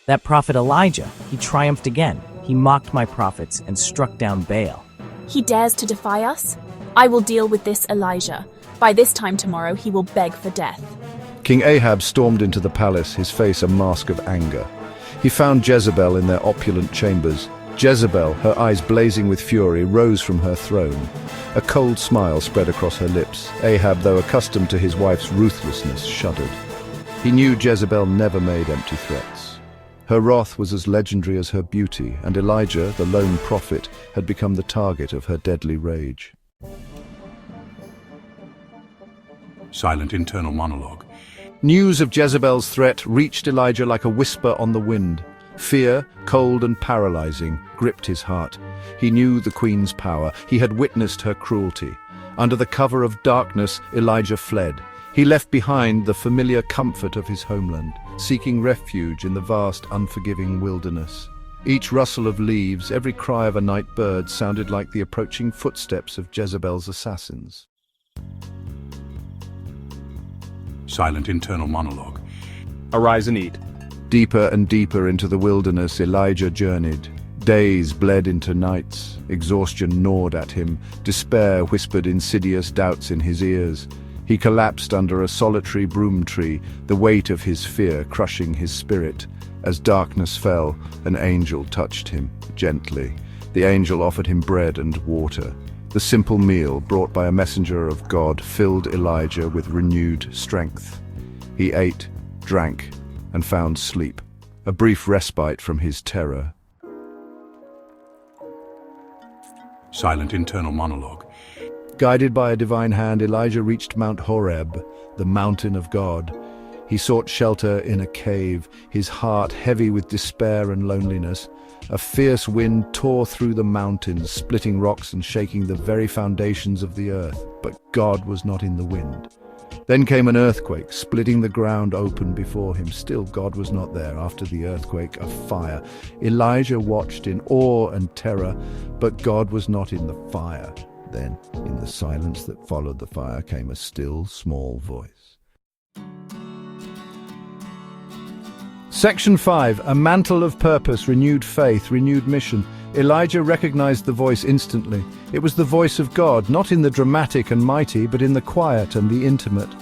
That prophet Elijah, he triumphed again. He mocked my prophets and struck down Baal. He dares to defy us? I will deal with this Elijah. By this time tomorrow, he will beg for death. King Ahab stormed into the palace, his face a mask of anger. He found Jezebel in their opulent chambers. Jezebel, her eyes blazing with fury, rose from her throne. A cold smile spread across her lips. Ahab, though accustomed to his wife's ruthlessness, shuddered. He knew Jezebel never made empty threats. Her wrath was as legendary as her beauty, and Elijah, the lone prophet, had become the target of her deadly rage. Silent internal monologue. News of Jezebel's threat reached Elijah like a whisper on the wind. Fear, cold and paralyzing, gripped his heart. He knew the queen's power. He had witnessed her cruelty. Under the cover of darkness, Elijah fled. He left behind the familiar comfort of his homeland, seeking refuge in the vast, unforgiving wilderness. Each rustle of leaves, every cry of a night bird sounded like the approaching footsteps of Jezebel's assassins. Silent internal monologue. Arise and eat. Deeper and deeper into the wilderness Elijah journeyed. Days bled into nights. Exhaustion gnawed at him. Despair whispered insidious doubts in his ears. He collapsed under a solitary broom tree, the weight of his fear crushing his spirit. As darkness fell, an angel touched him, gently. The angel offered him bread and water. The simple meal, brought by a messenger of God, filled Elijah with renewed strength. He ate, drank, and found sleep, a brief respite from his terror. Silent internal monologue. Guided by a divine hand, Elijah reached Mount Horeb, the mountain of God. He sought shelter in a cave, his heart heavy with despair and loneliness. A fierce wind tore through the mountains, splitting rocks and shaking the very foundations of the earth. But God was not in the wind. Then came an earthquake, splitting the ground open before him. Still God was not there. After the earthquake, a fire. Elijah watched in awe and terror, but God was not in the fire. Then, in the silence that followed the fire, came a still, small voice. Section 5. A mantle of purpose, renewed faith, renewed mission. Elijah recognized the voice instantly. It was the voice of God, not in the dramatic and mighty, but in the quiet and the intimate.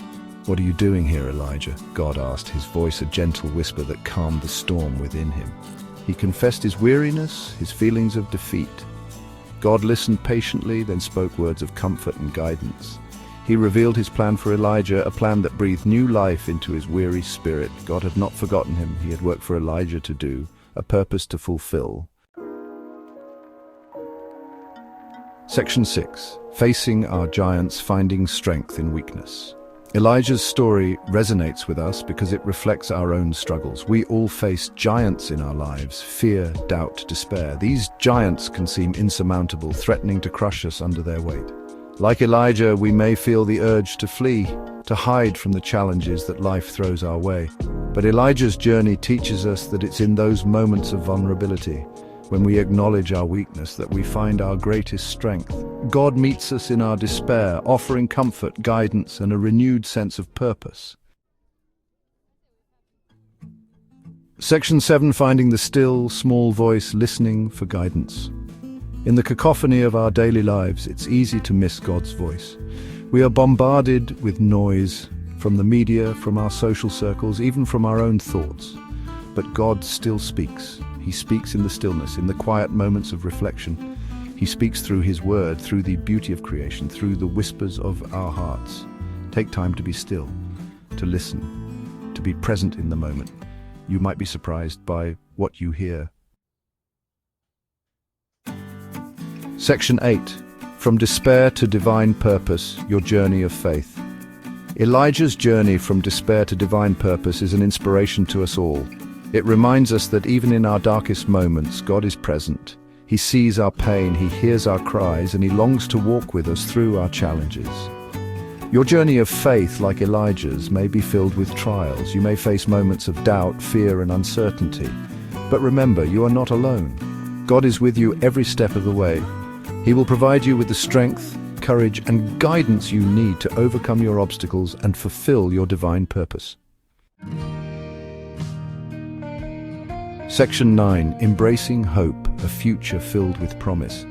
"What are you doing here, Elijah?" God asked, his voice a gentle whisper that calmed the storm within him. He confessed his weariness, his feelings of defeat. God listened patiently, then spoke words of comfort and guidance. He revealed his plan for Elijah, a plan that breathed new life into his weary spirit. God had not forgotten him. He had work for Elijah to do, a purpose to fulfill. Section 6. Facing our giants, finding strength in weakness. Elijah's story resonates with us because it reflects our own struggles. We all face giants in our lives: fear, doubt, despair. These giants can seem insurmountable, threatening to crush us under their weight. Like Elijah, we may feel the urge to flee, to hide from the challenges that life throws our way. But Elijah's journey teaches us that it's in those moments of vulnerability, when we acknowledge our weakness, that we find our greatest strength. God meets us in our despair, offering comfort, guidance, and a renewed sense of purpose. Section 7. Finding the still, small voice, listening for guidance. In the cacophony of our daily lives, it's easy to miss God's voice. We are bombarded with noise, from the media, from our social circles, even from our own thoughts. But God still speaks. He speaks in the stillness, in the quiet moments of reflection. He speaks through His Word, through the beauty of creation, through the whispers of our hearts. Take time to be still, to listen, to be present in the moment. You might be surprised by what you hear. Section 8. From despair to divine purpose, your journey of faith. Elijah's journey from despair to divine purpose is an inspiration to us all. It reminds us that even in our darkest moments, God is present. He sees our pain, He hears our cries, and He longs to walk with us through our challenges. Your journey of faith, like Elijah's, may be filled with trials. You may face moments of doubt, fear, and uncertainty. But remember, you are not alone. God is with you every step of the way. He will provide you with the strength, courage, and guidance you need to overcome your obstacles and fulfill your divine purpose. Section 9. Embracing hope, a future filled with promise.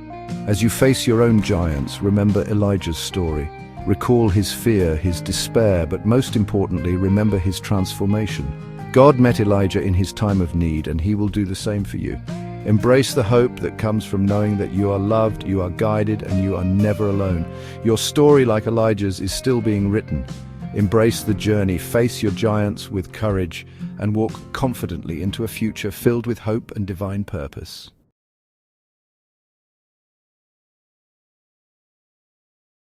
As you face your own giants, remember Elijah's story. Recall his fear, his despair, but most importantly, remember his transformation. God met Elijah in his time of need, and he will do the same for you. Embrace the hope that comes from knowing that you are loved, you are guided, and you are never alone. Your story, like Elijah's, is still being written. Embrace the journey, face your giants with courage, and walk confidently into a future filled with hope and divine purpose.